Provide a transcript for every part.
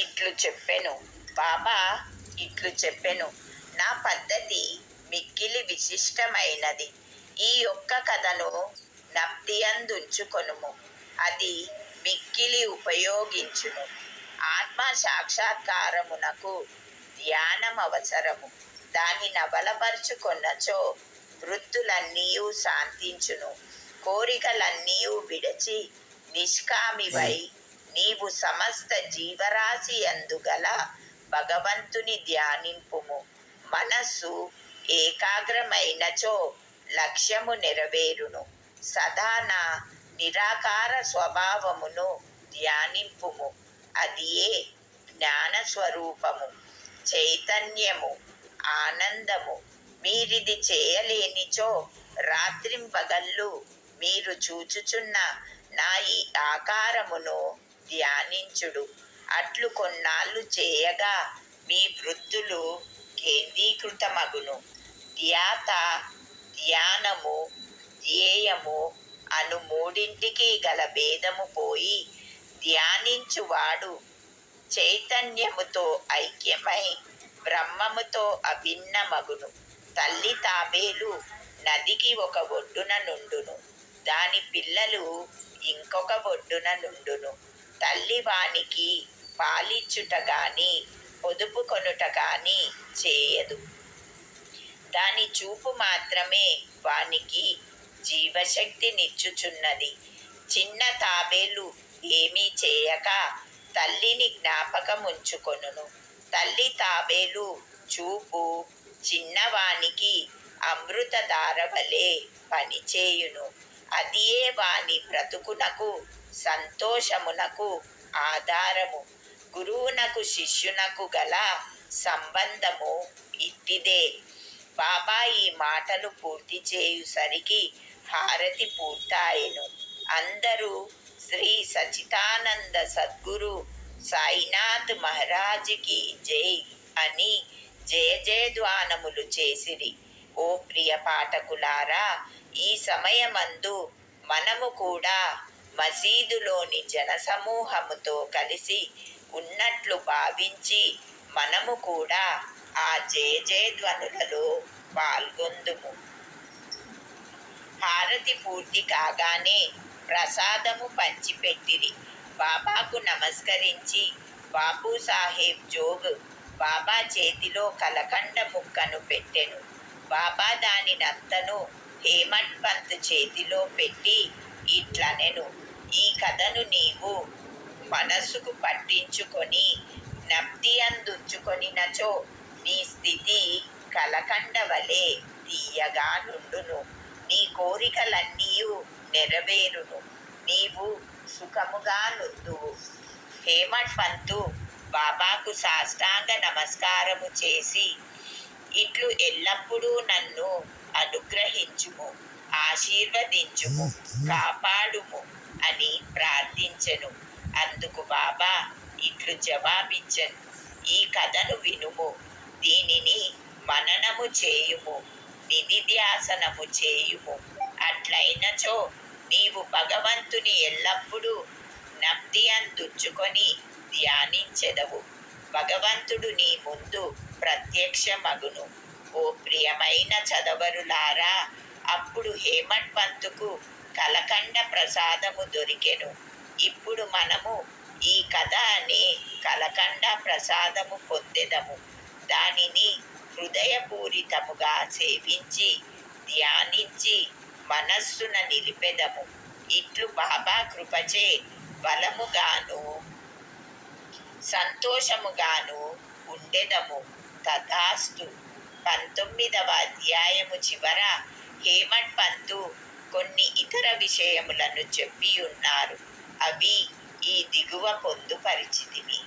ఇట్లు చెప్పెను. బాబా ఇట్లు చెప్పెను, నా పద్ధతి మిక్కిలి విశిష్టమైనది. ఈ ఒక్క కథను జ్ఞప్తియందుంచుకొనుము. అది మిక్కిలి ఉపయోగించును. ఆత్మ సాక్షాత్కారమునకు ధ్యానమవసరము. దాని నబలపరుచుకొన్నచో వృత్తులన్నీయు శాంతించును. కోరికలన్నీయు విడచి నిష్కామివై నీవు సమస్త జీవరాశి యందుగల భగవంతుని ధ్యానింపుము. మనస్సు ఏకాగ్రమైనచో లక్ష్యము నెరవేరును. సదా నా నిరాకార స్వభావమును ధ్యానింపుము. అదియే జ్ఞానస్వరూపము, చైతన్యము, ఆనందము. మీరిది చేయలేనిచో రాత్రింపగళ్ళు మీరు చూచుచున్న నా ఈ ఆకారమును ధ్యానించుడు. అట్లు కొన్నాళ్ళు చేయగా మీ వృత్తులు కేంద్రీకృతమగును. ధ్యాత, ధ్యానము, ధ్యేయము అను మూడింటికి గల భేదము పోయి ధ్యానించువాడు చైతన్యముతో ఐక్యమై బ్రహ్మముతో అభిన్నమగును. తల్లి తాబేలు నదికి ఒక ఒడ్డున నుండును, దాని పిల్లలు ఇంకొక ఒడ్డున నుండును. తల్లి వానికి పాలిచ్చుట గాని పొదుపు కొనుట గాని చేయదు. దాని చూపు మాత్రమే వానికి జీవశక్తినిచ్చుచున్నది. చిన్న తాబేలు ఏమీ చేయక తల్లిని జ్ఞాపకముంచుకొనును. తల్లి తాబేలు చూపు చిన్నవానికి అమృతధార వలె పనిచేయును. అదియే వాని బ్రతుకునకు సంతోషమునకు ఆధారము. గురువునకు శిష్యునకు గల సంబంధము ఇట్టిదే. బాబా ఈ మాటలు పూర్తి చేయుసరికి హారతి పూర్తాయెను. అందరూ శ్రీ సచితానంద సద్గురు సాయినాథ్ మహారాజుకి జై అని జయ జయధ్వానములు చేసిరి. ఓ ప్రియ పాఠకులారా, ఈ సమయమందు మనము కూడా మసీదులోని జనసమూహముతో కలిసి ఉన్నట్లు భావించి మనము కూడా ఆ జయ జయధ్వనులలో పాల్గొందుము. హారతి పూర్తి కాగానే ప్రసాదము పంచిపెట్టిరి. బాబాకు నమస్కరించి బాపు సాహెబ్ జోగ్ బాబా చేతిలో కలకండ ముక్కను పెట్టెను. బాబా దానినంతను హేమట్ పంత్ చేతిలో పెట్టి ఇట్లనెను, ఈ కథను నీవు మనసుకు పట్టించుకొని జ్ఞప్తి అందుంచుకొనినచో నీ స్థితి కలకండ వలె తీయగా నుండును. నీ కోరికలన్నీయు నెరవేరును. నీవు సుఖముగా నుండువు. హేమట్ పంతు బాబాకు సాష్టాంగ నమస్కారము చేసి ఇట్లు ఎల్లప్పుడూ నన్ను అనుగ్రహించుము, ఆశీర్వదించుము, కాపాడుము అని ప్రార్థించెను. అందుకు బాబా ఇట్లు జవాబిచ్చెను, ఈ కథను వినుము, దీనిని మననము చేయుము, నిధిధ్యాసనము చేయుము. అట్లయినచో నీవు భగవంతుని ఎల్లప్పుడూ జ్ఞప్తి అందుంచుకొని ధ్యానించెదవు. భగవంతుడు నీ ముందు ప్రత్యక్షమగును. ఓ ప్రియమైన చదవరులారా, అప్పుడు హేమట్ పంతుకు కలకండ ప్రసాదము దొరికెను. ఇప్పుడు మనము ఈ కథ అనే కలకండ ప్రసాదము పొందెదము. దానిని హృదయపూరితముగా సేవించి ధ్యానించి మనస్సున నిలిపెదము. ఇట్లు బాబా కృపచే బలముగాను సంతోషముగాను ఉండెదము. తథాస్తు. 19వ అధ్యాయము చివర హేమట్ పంతు కొన్ని ఇతర విషయములను చెప్పి ఉన్నారు. అవి ఈ దిగువ పొందుపరిచితివి.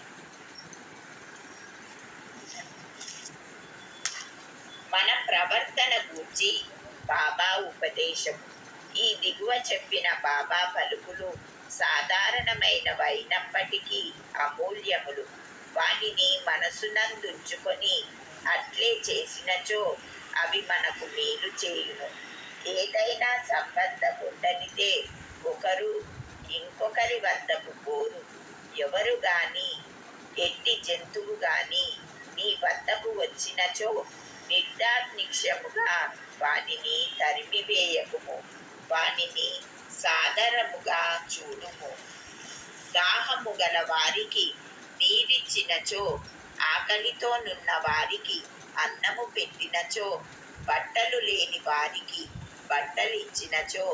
మన ప్రవర్తన గూర్చి బాబా ఉపదేశము. ఈ దిగువ చెప్పిన బాబా పలుకులు సాధారణమైనవైనప్పటికీ అమూల్యములు. వాటిని మనసునందుంచుకొని అట్లే చేసినచో అవి మనకు మేలు చేయును. ఏదైనా సంబంధం ఉండనిదే ఒకరు ఇంకొకరి వద్దకు పోరు. ఎవరు గాని ఎట్టి జంతువు గాని నీ వద్దకు వచ్చినచో నిర్దాక్షిణ్యముగా వానిని తరిమివేయకుము, వానిని సాదరముగా చూడుము. దాహము గల వారికి నీరిచ్చినచో, ఆకలితోనున్న వారికి అన్నము పెట్టినచో, బట్టలు లేని వారికి బట్టలిచ్చినచో,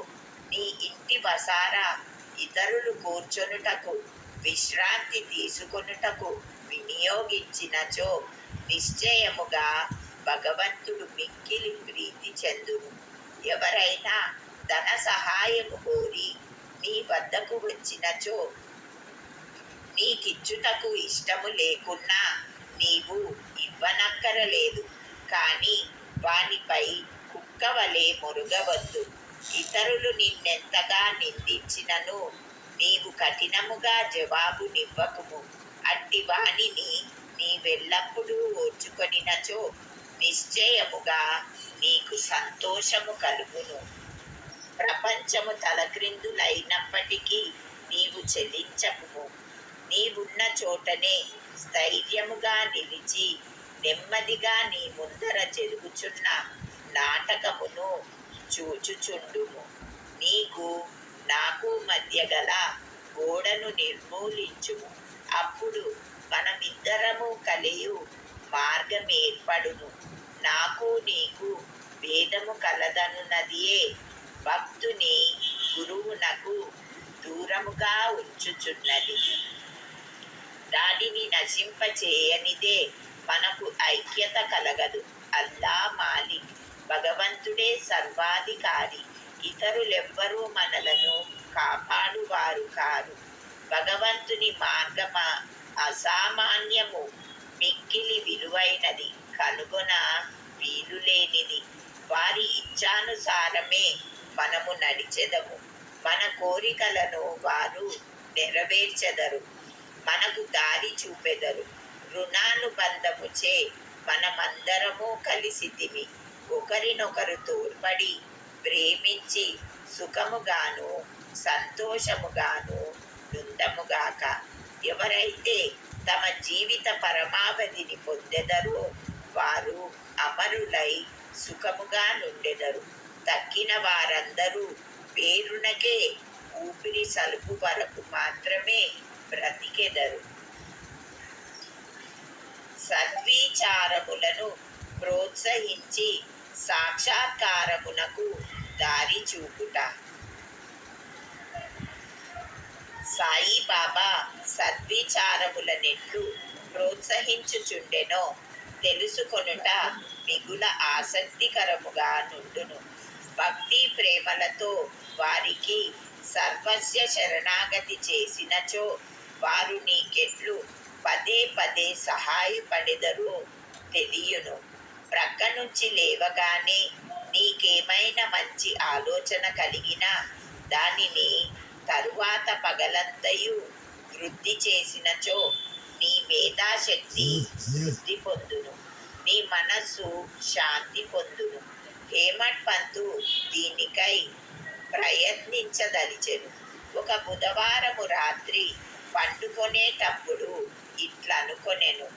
నీ ఇంటి వసారా ఇతరులు కూర్చొనుటకు విశ్రాంతి తీసుకొనుటకు వినియోగించినచో, నిశ్చయముగా భగవంతుడు మిక్కిలి ప్రీతి చెందును. ఎవరైనా ధన సహాయము కోరి నీ వద్దకు వచ్చినచో, నీకిచ్చుటకు ఇష్టము లేకున్నా నీవు ఇవ్వనక్కరలేదు. కానీ వానిపై కుక్కవలే మొరుగవద్దు. ఇతరులు నిన్నెంతగా నిందించినను నీవు కఠినముగా జవాబునివ్వకుము. అట్టి వానిని నీవెల్లప్పుడూ ఓర్చుకొనినచో నిశ్చయముగా నీకు సంతోషము కలుగును. ప్రపంచము తలక్రిందులైనప్పటికీ నీవు చెలించకుము. నీవున్న చోటనే స్థైర్యముగా నిలిచి నెమ్మదిగా నీ ముందర జరుగుచున్న నాటకమును చూచుచుండుము. నీకు నాకు మధ్య గల గోడను నిర్మూలించుము. అప్పుడు మనమిద్దరము కలియు మార్గమేర్పడును. నాకు నీకు భేదము కలదనున్నదియే భక్తుని గురువునకు దూరముగా ఉంచుచున్నది. దానిని నశింపచేయనిదే మనకు ఐక్యత కలగదు. అల్లా మాలిక్, భగవంతుడే సర్వాధికారి. ఇతరులెవ్వరూ మనలను కాపాడువారు కారు. భగవంతుని మార్గమ అసామాన్యము, మిక్కిలి విలువైనది, కనుగొన వీలులేనిది. వారి ఇచ్ఛానుసారమే మనము నడిచెదము. మన కోరికలను వారు నెరవేర్చెదరు, మనకు దారి చూపెదరు. రుణానుబంధముచే మనమందరము కలిసితిమి. ఒకరినొకరు తోడ్పడి ప్రేమించి సుఖముగాను సంతోషముగాను నుందముగాక. ఎవరైతే తమ జీవిత పరమావధిని పొందెదరో వారు అమరులై సుఖముగా నుండెదరు. తక్కిన వారందరూ పేరునకే ఊపిరి సలుపు వరకు మాత్రమే బ్రతికెదరు. సద్విచారములను ప్రోత్సహించి సాక్షాత్కారమునకు దారి చూపుట. సాయిబాబా సద్విచారములనెట్లు ప్రోత్సహించుచుండెనో తెలుసుకొనుట మిగుల ఆసక్తికరముగా నుండును. భక్తి ప్రేమలతో వారికి సర్వస్య శరణాగతి చేసినచో వారు నీకెట్లు పదే పదే సహాయపడెదరో తెలియను. ప్రక్క నుంచి లేవగానే నీకేమైనా మంచి ఆలోచన కలిగినా దానిని తరువాత పగలంతయు వృద్ధి చేసినచో నీ మేధాశక్తి వృద్ధి పొందును, నీ మనస్సు శాంతి పొందును. హేమట్ పంతు దీనికై ప్రయత్నించదలిచెను. ఒక బుధవారము రాత్రి పండుకొనేటప్పుడు ఇట్లనుకొనెను,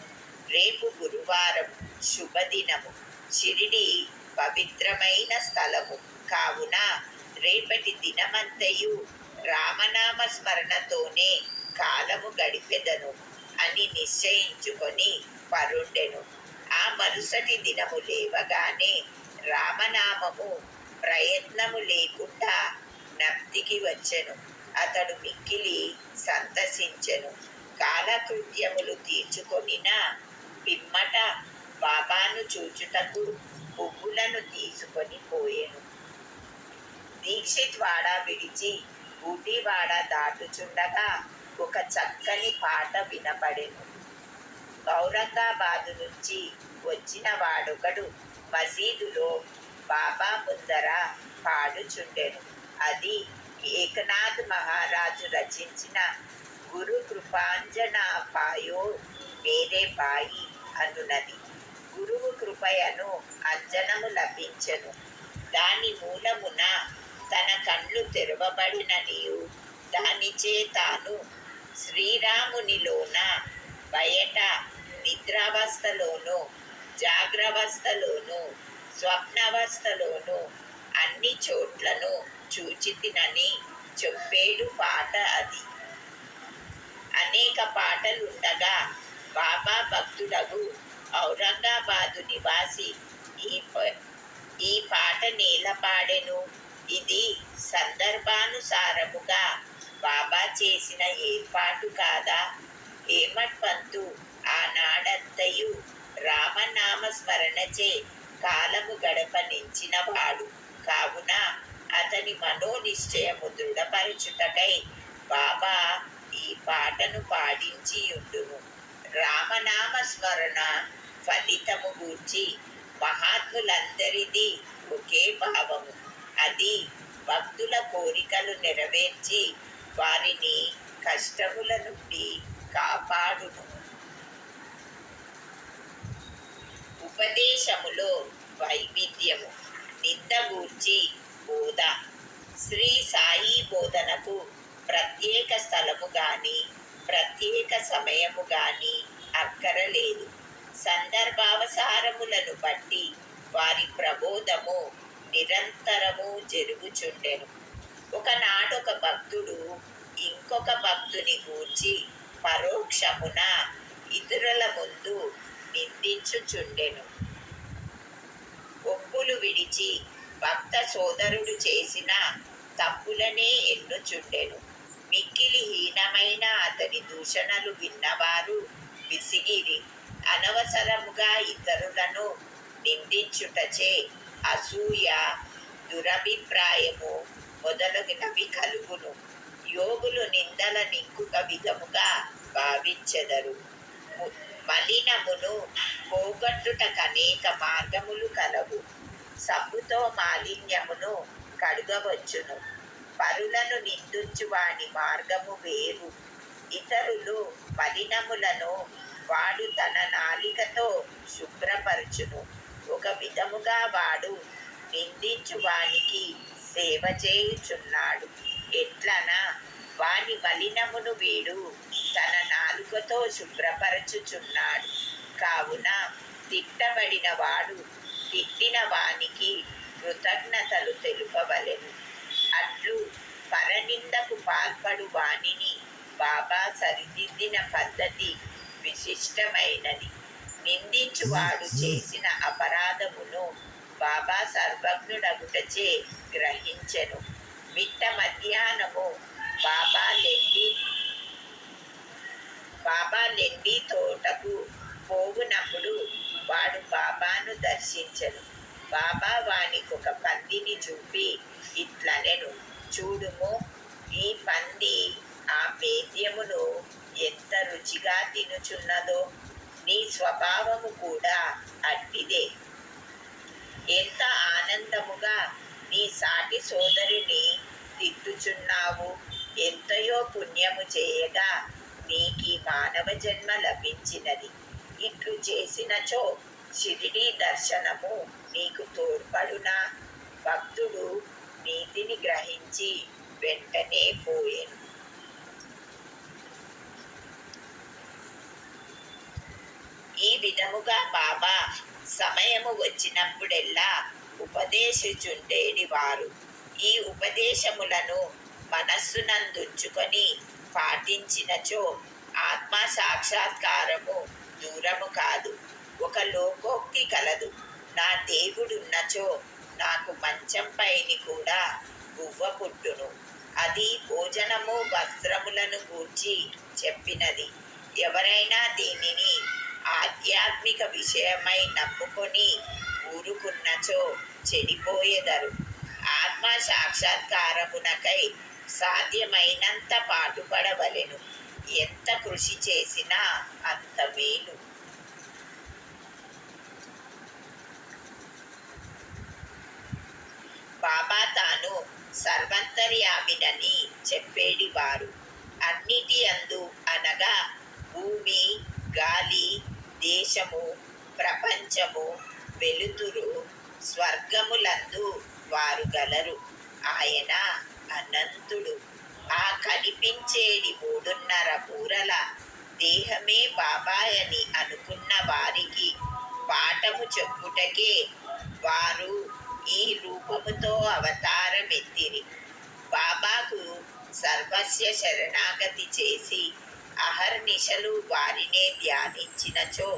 రేపు గురువారం శుభదినము, షిరిడి పవిత్రమైన స్థలము కావున రేపటి దినమంతయు రామనామ స్మరణతోనే కాలము గడిపెదను అని నిశ్చయించుకొని పరుండెను. ఆ మరుసటి దినము లేవగానే రామనామము ప్రయత్నము లేకుండా జ్ఞప్తికి వచ్చెను. అతడు మిక్కిలి సంతసించెను. కాలకృత్యములు తీర్చుకొనిన పిమ్మట బాబాను చూచుటకు పువ్వులను తీసుకొని పోయెను. దీక్షిత్ వాడ విడిచి ఊటీవాడ దాటుచుండగా ఒక చక్కని పాట వినపడెను. ఔరంగాబాదు నుంచి వచ్చిన వాడొకడు మసీదులో బాబా ముందర పాడుచుండెను. అది ఏకనాథ్ మహారాజు రచించిన గురు కృపాంజనా పాయో మేరే బాయి అనునది. గురువు కృపయను అంజనము లభించెను. దాని మూలమున తన కళ్ళు తెరవబడిననియు దానిచే తాను శ్రీరామునిలోన బయట సుషుప్తావస్థలోనూ జాగ్రవస్థలోనూ స్వప్నావస్థలోనూ అన్ని చోట్లను చూచితినని చెప్పేడు పాట అది. అనేక పాటలుండగా బాబా భక్తుడగు ఔరంగాబాదు నివాసి ఈ పాట నేల పాడెను. ఇది సందర్భానుసారముగా బాబా చేసిన ఏర్పాటు కాదా? హేమట్ పంతు ఆనాడంతయు రామనామ స్మరణచే కాలము గడపనించిన వాడు కావున అతని మనోనిశ్చయము దృఢపరచుటకై బాబా ఈ పాటను పాడించియుండును. రామనామ స్మరణ ఫలితము గూర్చి మహాత్ములందరిది ఒకే భావము. అది భక్తుల కోరికలు నెరవేర్చి వారిని కష్టముల నుండి కాపాడును. ఉపదేశములో వైవిధ్యము. నింద గూర్చి బోధ. శ్రీ సాయి బోధనకు ప్రత్యేక స్థలము గాని ప్రత్యేక సమయము గాని అక్కరలేదు. సందర్భావసారములను బట్టి వారి ప్రబోధము నిరంతరము జరుగుచుండెను. ఒకనాడొక భక్తుడు ఇంకొక భక్తుని గూర్చి పరోక్షమున ఇతరుల ముందు నిందించుచుండెను. ఒప్పులు విడిచి భక్త సోదరుడు చేసిన తప్పులనే ఎన్నుచుండెను. మిక్కిలి హీనమైన అతని దూషణలు విన్నవారు విసిగిరి. అనవసరముగా ఇతరులను నిందించుటచే అసూయ, దురభిప్రాయము మొదలగునవి కలుగును. యోగులు నిందల నింకుక విధముగా భావించెదరు. మలినమును పోగొట్టుటకనేక మార్గములు కలవు. సబ్బుతో మాలిన్యమును కడుగవచ్చును. పరులను నిందించు వాని మార్గము వేరు. ఇతరులు మలినములను వాడు తన నాలికతో శుభ్రపరచును. ఒక విధముగా వాడు నిందించు వానికి సేవ చేయుచున్నాడు. ఎట్లనా వాని మలినమును వీడు తన నాలుకతో శుభ్రపరచుచున్నాడు. కావున తిట్టబడిన వాడు తిట్టిన వానికి కృతజ్ఞతలు తెలుపవలెను. అట్లు పరనిందకు పాల్పడు వానిని బాబా సరిదిద్దిన పద్ధతి విశిష్టమైనది. నిందించువాడు చేసిన అపరాధమును బాబా సర్వజ్ఞుడగుటచే గ్రహించెను. మిట్ట మధ్యాహ్నము బాబా లెండి తోటకు పోవునప్పుడు వాడు బాబాను దర్శించెను. బాబా వానికొక పందిని చూపి ఇట్లనెను, చూడుము, ఈ పంది ఆ పేద్యమును ఎంత రుచిగా తినుచున్నదో. నీ స్వభావము కూడా అట్టిదే. ఎంత ఆనందముగా నీ సాటి సోదరిని తిట్టుచున్నావు. ఎంతయో పుణ్యము చేయగా నీకీ మానవ జన్మ లభించినది. ఇట్లు చేసినచో షిరిడీ దర్శనము నీకు తోడ్పడునా? భక్తుడు నీతిని గ్రహించి వెంటనే పోయెను. ఈ విధముగా బాబా సమయము వచ్చినప్పుడెల్లా ఉపదేశించుండేది వారు. ఈ ఉపదేశములను మనస్సునందుంచుకొని పాటించినచో ఆత్మ సాక్షాత్కారము దూరము కాదు. ఒక లోకోక్తి కలదు, నా దేవుడున్నచో నాకు మంచంపైని కూడా గువ్వ పుట్టును. అది భోజనము వస్త్రములను గూర్చి చెప్పినది. ఎవరైనా దీనిని ఆధ్యాత్మిక విషయమై నమ్ముకొని ఊరుకున్నచో చెడిపోయేదరు. ఆత్మ సాక్షాత్కారమునకై సాధ్యమైనంత పాటుపడవలెను. ఎంత కృషి చేసినా అంత మేలు. బాబా తాను సర్వంతర్యామినని చెప్పేడివారు. అన్నిటి అందు అనగా భూమి, గాలి, దేశము, ప్రపంచము, వెలుతురు, స్వర్గములందు వారు గలరు. ఆయన అనంతుడు. ఆ కనిపించేడి 3.5 బూరల దేహమే బాబాయని అనుకున్న వారికి పాఠము చెప్పుటకే వారు ఈ రూపముతో అవతారమెత్తిరి. బాబాకు సర్వస్య శరణాగతి చేసి అహర్నిశలు వారినే ధ్యానించినచో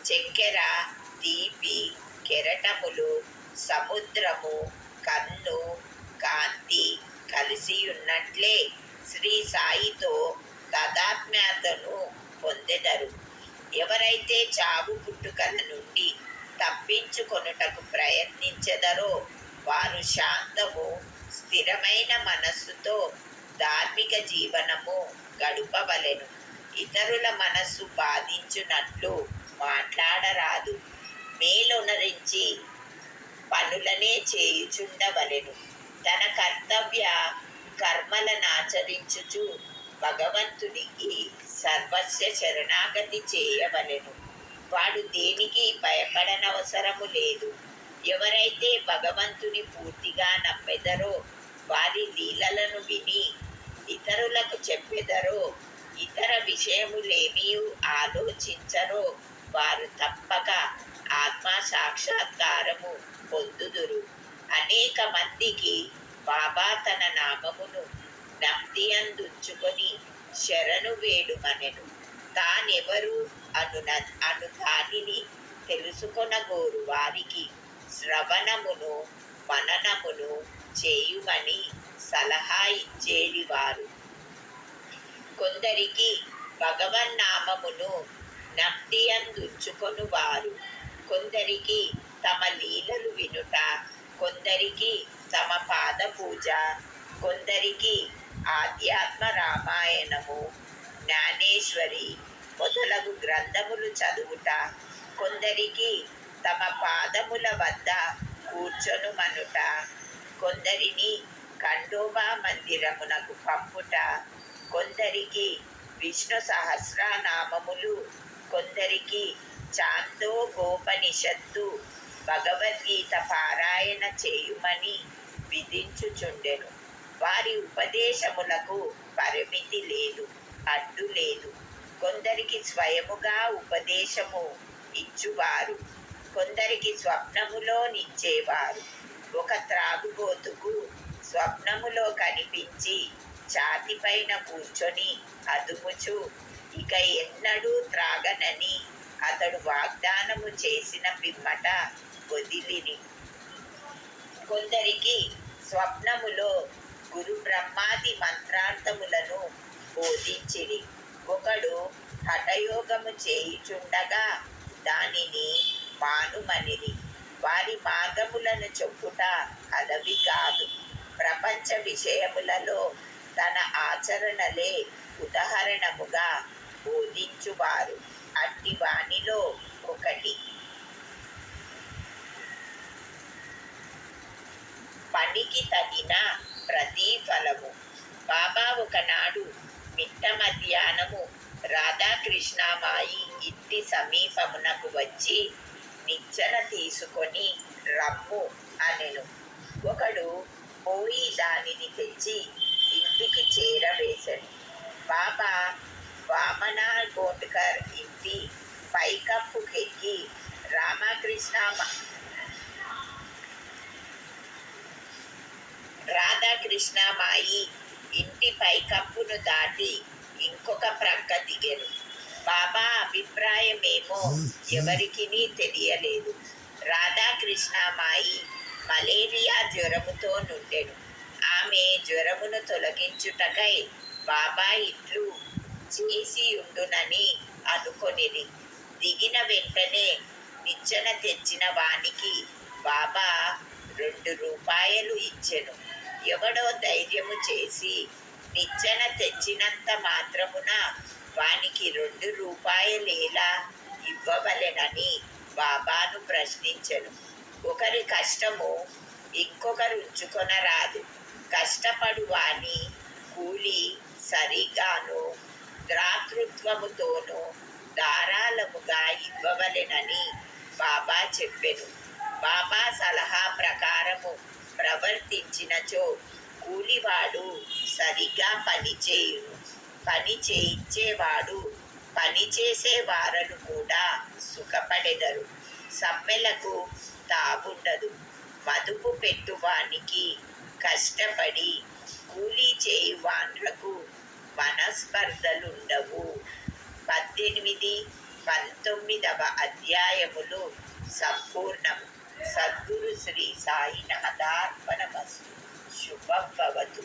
చక్కెర, తీపి, కెరటములు, సముద్రము, కన్ను, కాంతి కలిసియున్నట్లే శ్రీ సాయితో తదాత్మ్యతను పొందెదరు. ఎవరైతే చావు పుట్టుకల నుండి తప్పించుకొనుటకు ప్రయత్నించెదరో వారు శాంతము, స్థిరమైన మనస్సుతో ధార్మిక జీవనము గడుపవలెను. ఇతరుల మనస్సు బాధించునట్లు మాట్లాడరాదు. మేలొనరించి పనులనే చేయుచుండవలెను. తన కర్తవ్య కర్మలనాచరించుచు భగవంతునికి సర్వస్వ శరణాగతి చేయవలెను. వాడు దేనికి భయపడనవసరము లేదు. ఎవరైతే భగవంతుని పూర్తిగా నమ్మెదరో వారి లీలలను విని ఇతరులకు చెప్పెదరో ఇతర విషయములేమీ ఆలోచించరో వారు తప్పక ఆత్మ సాక్షాత్కారము పొందుదురు. అనేక మందికి బాబా తన నామమును జ్ఞప్తియందుంచుకొని శరణు వేడుమనెను. తానెవరు అను దానిని తెలుసుకొనగోరు వారికి శ్రవణమును మననమును చేయుమని సలహా ఇచ్చేడివారు. కొందరికి భగవన్నామమును జ్ఞప్తియందుంచుకొనువారు, కొందరికి తమ లీలలు వినుట, కొందరికి తమ పాద పూజ, కొందరికి ఆధ్యాత్మ రామాయణము, జ్ఞానేశ్వరి మొదలగు గ్రంథములు చదువుట, కొందరికి తమ పాదముల వద్ద కూర్చొనుమనుట, కొందరిని ఖండోబా మందిరమునకు పంపుట, కొందరికి విష్ణు సహస్రనామములు, కొందరికి చాందోగోపనిషత్తు, భగవద్గీత పారాయణ చేయుమని విధించుచుండెను. వారి ఉపదేశములకు పరిమితి లేదు, అడ్డు లేదు. కొందరికి స్వయముగా ఉపదేశము ఇచ్చువారు, కొందరికి స్వప్నములోనిచ్చేవారు. ఒక త్రాగుబోతుకు స్వప్నములో కనిపించి ఛాతిపైన కూర్చొని అదుముచు ఇక ఎన్నడూ త్రాగనని అతడు వాగ్దానము చేసిన పిమ్మట వదిలిని. కొందరికి స్వప్నములో గురు బ్రహ్మాది మంత్రార్థములను బోధించిరి. ఒకడు హఠయోగము చేయుచుండగా దానిని మానుమనిరి. వారి మార్గములను చెప్పుట అలవి కాదు. ప్రపంచ విషయములలో తన ఆచరణలే ఉదాహరణముగా బోధించువారు. అట్టి వానిలో ఒకటి పనికి తగిన ప్రతిఫలము. బాబా ఒకనాడు మిట్ట మధ్యాహ్నము రాధాకృష్ణమాయి ఇంటి సమీపమునకు వచ్చి నిచ్చెన తీసుకొని రమ్ము అనెను. ఒకడు పోయి దానిని తెచ్చి ఇంటికి చేరవేశాడు. బాబా వామనా గోండ్కర్ ఇంటి పైకప్పుకెక్కి రాధాకృష్ణమాయి ఇంటి పైకప్పును దాటి ఇంకొక ప్రక్క దిగెను. బాబా అభిప్రాయమేమో ఎవరికినీ తెలియలేదు. రాధాకృష్ణమాయి మలేరియా జ్వరముతో నుండెను. ఆమె జ్వరమును తొలగించుటకై బాబా ఇట్లు చేసియుండునని అనుకొనిది. దిగిన వెంటనే నిచ్చెన తెచ్చిన వానికి బాబా 2 రూపాయలు ఇచ్చెను. ఎవడో ధైర్యము చేసి నిచ్చెన తెచ్చినంత మాత్రమున వానికి 2 రూపాయలేలా ఇవ్వవలెనని బాబాను ప్రశ్నించెను. ఒకరి కష్టము ఇంకొకరు ఉంచుకొనరాదు. కష్టపడు వాని కూలి సరిగాను దాతృత్వముతోనూ ధారాళముగా ఇవ్వవలెనని బాబా చెప్పెను. బాబా సలహా ప్రకారము ప్రవర్తించినచో కూలివాడు సరిగా పని చేయును. పని చేయించేవాడు పనిచేసే వారలు కూడా సుఖపడెదరు. సమ్మెలకు తాగుండదు. మదుపు పెట్టువానికి కష్టపడి కూలీ చేయువాండ్లకు మనస్పర్ధలుండవు. 18, 19వ అధ్యాయములు సంపూర్ణం. సద్గురు శ్రీ సాయినాథార్పణమస్తు. శుభం భవతు.